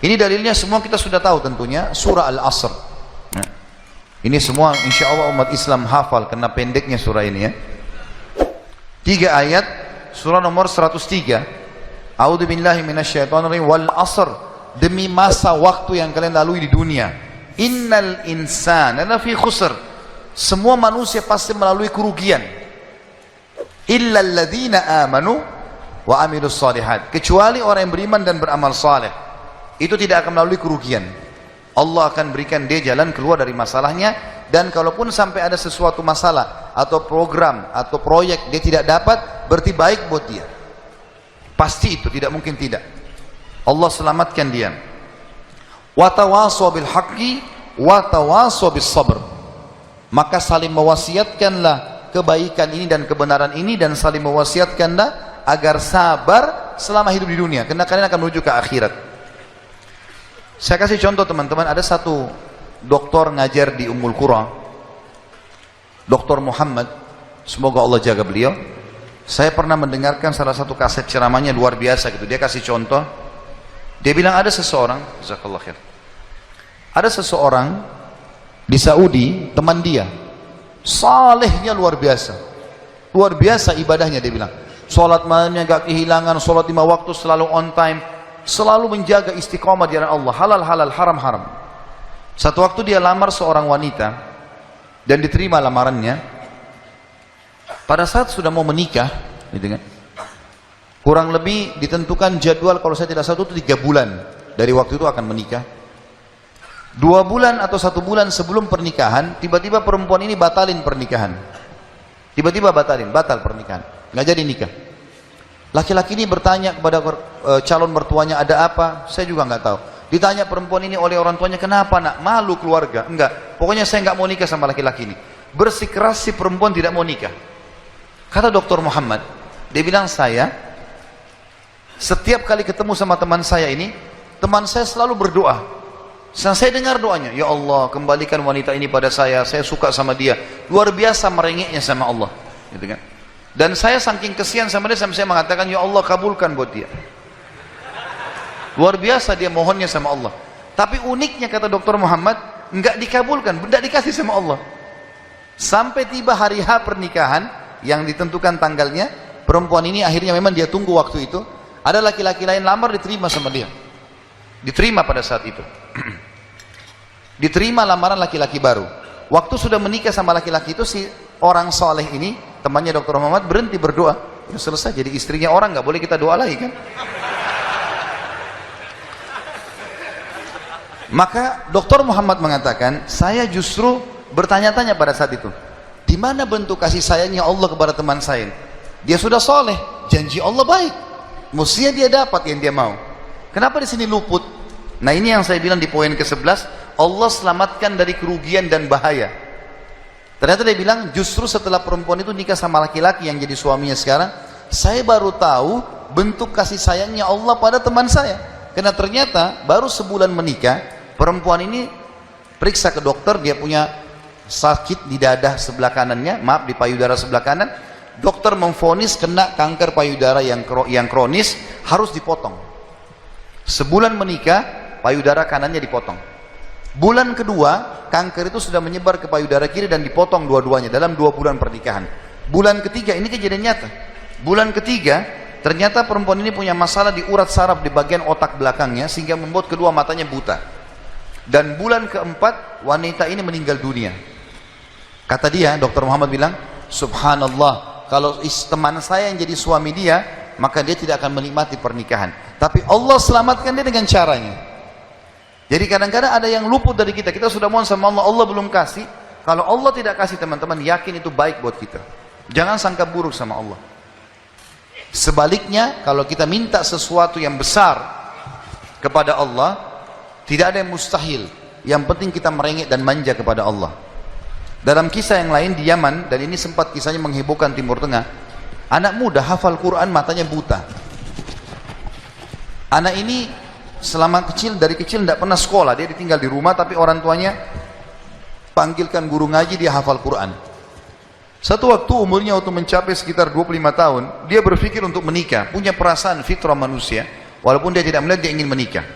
Ini dalilnya semua kita sudah tahu tentunya, surah Al-Asr. Nah, ini semua insya Allah umat Islam hafal karena pendeknya surah ini ya. 3 ayat, surah nomor 103. A'udzu billahi minasyaitonir rajim. Wal 'asr, demi masa waktu yang kalian lalui di dunia. Innal insana lafi khusr, semua manusia pasti melalui kerugian. Illa alladzina amanu wa amilus shalihat, kecuali orang yang beriman dan beramal saleh, itu tidak akan melalui kerugian. Allah akan berikan dia jalan keluar dari masalahnya, dan kalaupun sampai ada sesuatu masalah atau program atau proyek dia tidak dapat, berarti baik buat dia. Pasti itu, tidak mungkin tidak. Allah selamatkan dia. Wa tawasaw bil haqqi wa tawasaw bis sabr, maka saling mewasiatkanlah kebaikan ini dan kebenaran ini, dan saling mewasiatkanlah agar sabar selama hidup di dunia, karena kalian akan menuju ke akhirat. Saya kasih contoh teman-teman, ada satu doktor ngajar di Ummul Qura, Dr. Muhammad, semoga Allah jaga beliau. Saya pernah mendengarkan salah satu kaset ceramahnya luar biasa gitu. Dia kasih contoh, dia bilang ada seseorang, jazakallah khair, ada seseorang di Saudi, teman dia, salehnya luar biasa ibadahnya. Dia bilang sholat malamnya gak kehilangan, sholat 5 waktu selalu on time, selalu menjaga istiqomah di jalan Allah, halal, haram. Satu waktu dia lamar seorang wanita dan diterima lamarannya. Pada saat sudah mau menikah gitu kan, kurang lebih ditentukan jadwal, kalau saya tidak salah itu 3 bulan dari waktu itu akan menikah. 2 bulan atau 1 bulan sebelum pernikahan, tiba-tiba perempuan ini batal pernikahan, nggak jadi nikah. Laki-laki ini bertanya kepada calon mertuanya, ada apa? Saya juga nggak tahu. Ditanya perempuan ini oleh orang tuanya, kenapa nak? Malu keluarga? Enggak, pokoknya saya nggak mau nikah sama laki-laki ini. Bersikeras si perempuan tidak mau nikah. Kata Dr. Muhammad, dia bilang, saya setiap kali ketemu sama teman saya ini, teman saya selalu berdoa. Saya dengar doanya, ya Allah kembalikan wanita ini pada saya suka sama dia. Luar biasa merengeknya sama Allah gitu kan. Dan saya saking kesian sama dia, sampai saya mengatakan, ya Allah kabulkan buat dia. Luar biasa dia mohonnya sama Allah. Tapi uniknya kata Dr. Muhammad, enggak dikabulkan, enggak dikasih sama Allah. Sampai tiba hari H pernikahan yang ditentukan tanggalnya, perempuan ini akhirnya memang dia tunggu waktu itu, ada laki-laki lain lamar, diterima sama dia. Diterima pada saat itu. Diterima lamaran laki-laki baru. Waktu sudah menikah sama laki-laki itu, si orang soleh ini, temannya Dr. Muhammad, berhenti berdoa. Ya selesai, jadi istrinya orang, nggak boleh kita doa lagi kan. Maka Dr. Muhammad mengatakan, saya justru bertanya-tanya pada saat itu, di mana bentuk kasih sayangnya Allah kepada teman saya? Dia sudah soleh, janji Allah baik, mestinya dia dapat yang dia mau. Kenapa di sini luput? Nah ini yang saya bilang di poin ke-11, Allah selamatkan dari kerugian dan bahaya. Ternyata dia bilang, justru setelah perempuan itu nikah sama laki-laki yang jadi suaminya sekarang, saya baru tahu bentuk kasih sayangnya Allah pada teman saya. Karena ternyata baru sebulan menikah, perempuan ini periksa ke dokter, dia punya sakit di dada sebelah kanannya, maaf di payudara sebelah kanan. Dokter memvonis kena kanker payudara yang kronis, harus dipotong. Sebulan menikah, payudara kanannya dipotong. Bulan kedua, kanker itu sudah menyebar ke payudara kiri dan dipotong dua-duanya dalam 2 bulan pernikahan. Bulan ketiga, ini kejadian nyata. Bulan ketiga, ternyata perempuan ini punya masalah di urat saraf di bagian otak belakangnya, sehingga membuat kedua matanya buta. Dan bulan keempat, wanita ini meninggal dunia. Kata dia, Dr. Muhammad bilang, subhanallah, kalau teman saya yang jadi suami dia, maka dia tidak akan menikmati pernikahan. Tapi Allah selamatkan dia dengan caranya. Jadi kadang-kadang ada yang luput dari kita. Kita sudah mohon sama Allah, Allah belum kasih. Kalau Allah tidak kasih, teman-teman, yakin itu baik buat kita. Jangan sangka buruk sama Allah. Sebaliknya, kalau kita minta sesuatu yang besar kepada Allah, tidak ada yang mustahil. Yang penting kita merengek dan manja kepada Allah. Dalam kisah yang lain di Yaman, dan ini sempat kisahnya menghebohkan Timur Tengah, anak muda hafal Quran, matanya buta. Anak ini dari kecil tidak pernah sekolah, dia ditinggal di rumah, tapi orang tuanya panggilkan guru ngaji, dia hafal Quran. Satu waktu umurnya mencapai sekitar 25 tahun, dia berpikir untuk menikah, punya perasaan fitrah manusia, walaupun dia tidak melihat, dia ingin menikah.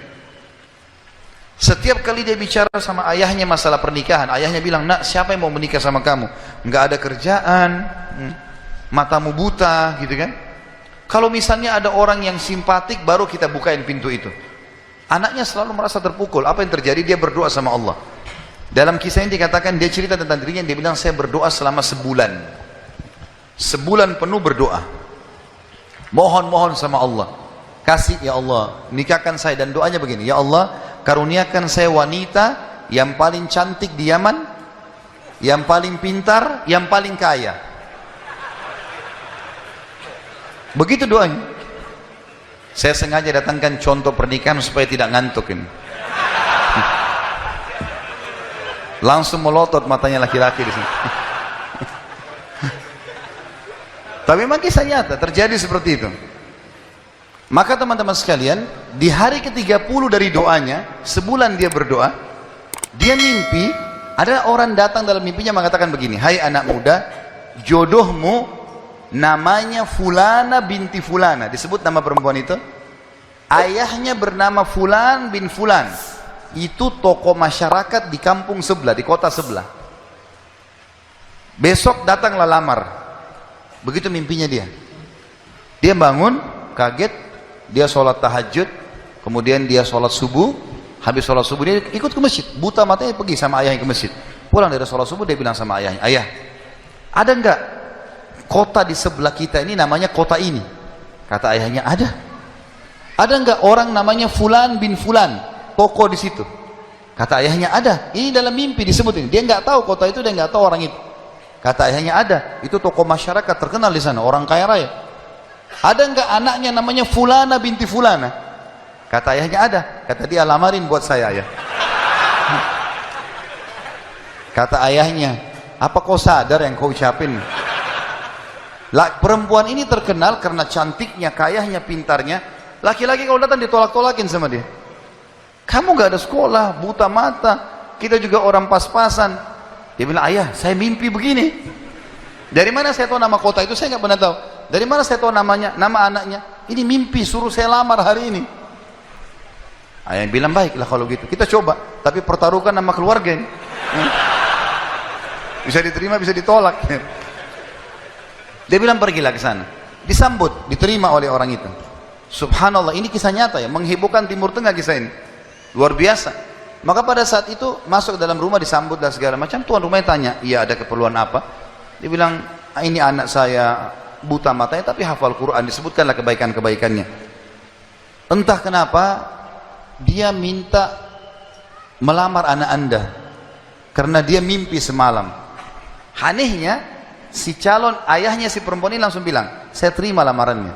Setiap kali dia bicara sama ayahnya masalah pernikahan, ayahnya bilang, nak, siapa yang mau menikah sama kamu? Nggak ada kerjaan, matamu buta, gitu kan? Kalau misalnya ada orang yang simpatik, baru kita bukain pintu itu. Anaknya selalu merasa terpukul. Apa yang terjadi? Dia berdoa sama Allah. Dalam kisah ini dikatakan, dia cerita tentang dirinya, dia bilang, saya berdoa selama sebulan. Sebulan penuh berdoa. Mohon-mohon sama Allah. Kasih ya Allah, nikahkan saya. Dan doanya begini, ya Allah, karuniakan saya wanita yang paling cantik di Yaman, yang paling pintar, yang paling kaya. Begitu doanya. Saya sengaja datangkan contoh pernikahan supaya tidak ngantuk ini. Langsung melotot matanya laki-laki di sini. Tapi memang kisah nyata terjadi seperti itu. Maka teman-teman sekalian, di hari ke-30 dari doanya, sebulan dia berdoa, dia mimpi, ada orang datang dalam mimpinya mengatakan begini, hai anak muda, jodohmu namanya Fulana binti Fulana. Disebut nama perempuan itu. Ayahnya bernama Fulan bin Fulan. Itu tokoh masyarakat di kampung sebelah, di kota sebelah. Besok datanglah lamar. Begitu mimpinya dia. Dia bangun, kaget. Dia sholat tahajud, kemudian dia sholat subuh. Habis sholat subuh dia ikut ke masjid, buta matanya pergi sama ayahnya ke masjid. Pulang dari sholat subuh dia bilang sama ayahnya, ayah, ada enggak kota di sebelah kita ini namanya kota ini? Kata ayahnya, ada. Ada enggak orang namanya Fulan bin Fulan, toko di situ? Kata ayahnya, ada. Ini dalam mimpi disebut ini. Dia enggak tahu kota itu, dia enggak tahu orang itu. Kata ayahnya, ada. Itu toko masyarakat terkenal di sana, orang kaya raya. Ada enggak anaknya namanya Fulana binti Fulana? Kata ayahnya, ada. Kata dia, lamarin buat saya ya. Kata ayahnya, apa kau sadar yang kau ucapin? Perempuan ini terkenal karena cantiknya, kayahnya, pintarnya. Laki-laki kalau datang ditolak-tolakin sama dia. Kamu gak ada sekolah, buta mata, kita juga orang pas-pasan. Dia bilang, ayah, saya mimpi begini. Dari mana saya tahu nama kota itu? Saya gak pernah tahu. Dari mana saya tahu namanya, nama anaknya? Ini mimpi, suruh saya lamar hari ini. Ayah bilang, baiklah kalau gitu, kita coba. Tapi pertaruhkan nama keluarga ini. Bisa diterima, bisa ditolak. Dia bilang, pergilah ke sana. Disambut, diterima oleh orang itu. Subhanallah, ini kisah nyata ya, menghebohkan Timur Tengah kisah ini. Luar biasa. Maka pada saat itu, masuk ke dalam rumah, disambut dan segala macam. Tuan rumahnya tanya, iya ada keperluan apa? Dia bilang, ini anak saya buta matanya tapi hafal Quran, disebutkanlah kebaikan-kebaikannya. Entah kenapa dia minta melamar anak anda karena dia mimpi semalam. Anehnya si calon ayahnya si perempuan ini langsung bilang, saya terima lamarannya.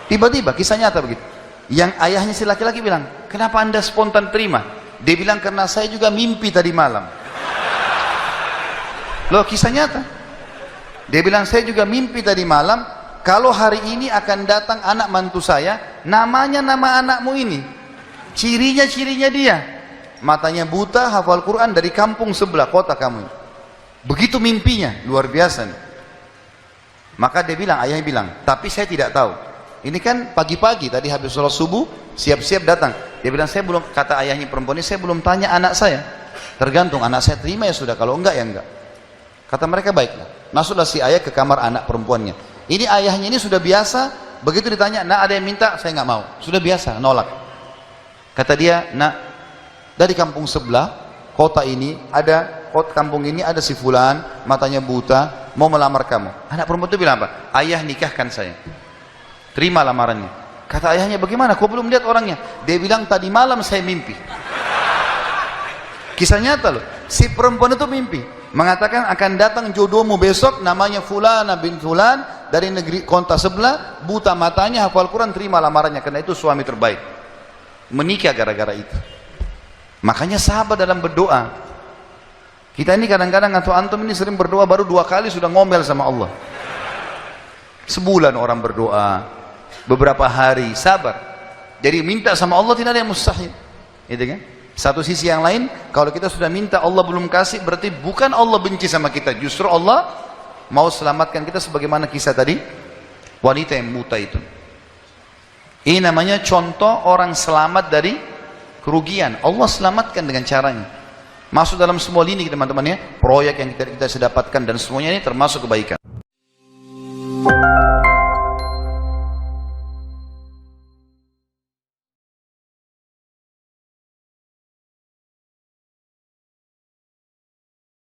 Tiba-tiba kisah nyata begitu. Yang ayahnya si laki-laki bilang, kenapa anda spontan terima? Dia bilang, karena saya juga mimpi tadi malam. Loh, kisah nyata. Dia bilang, saya juga mimpi tadi malam, kalau hari ini akan datang anak mantu saya, namanya nama anakmu ini. Cirinya dia. Matanya buta, hafal Quran, dari kampung sebelah kota kamu. Begitu mimpinya, luar biasa. Maka dia bilang, ayahnya bilang, tapi saya tidak tahu. Ini kan pagi-pagi, tadi habis sholat subuh, siap-siap datang. Dia bilang, saya belum, kata ayahnya perempuan ini, saya belum tanya anak saya. Tergantung, anak saya terima ya sudah, kalau enggak ya enggak. Kata mereka, baiklah. Masuklah si ayah ke kamar anak perempuannya. Ini ayahnya ini sudah biasa, begitu ditanya, nak ada yang minta, saya nggak mau. Sudah biasa, nolak. Kata dia, nak, dari kampung sebelah, kota ini, kampung ini ada si Fulan, matanya buta, mau melamar kamu. Anak perempuan itu bilang apa? Ayah nikahkan saya. Terima lamarannya. Kata ayahnya, bagaimana? Kau belum lihat orangnya? Dia bilang, tadi malam saya mimpi. Kisah nyata loh. Si perempuan itu mimpi. Mengatakan akan datang jodohmu besok, namanya Fulana bin Fulan, dari negeri kota sebelah, buta matanya, hafal Quran, terima lamarannya, karena itu suami terbaik. Menikah gara-gara itu. Makanya sahabat dalam berdoa. Kita ini kadang-kadang atau antum ini sering berdoa baru 2 kali sudah ngomel sama Allah. Sebulan orang berdoa, beberapa hari, sabar. Jadi minta sama Allah tidak ada yang mustahil. Gitu kan? Satu sisi yang lain, kalau kita sudah minta Allah belum kasih, berarti bukan Allah benci sama kita, justru Allah mau selamatkan kita, sebagaimana kisah tadi wanita yang buta itu. Ini namanya contoh orang selamat dari kerugian. Allah selamatkan dengan caranya. Masuk dalam semua lini teman-teman ya, proyek yang kita dapatkan dan semuanya ini termasuk kebaikan.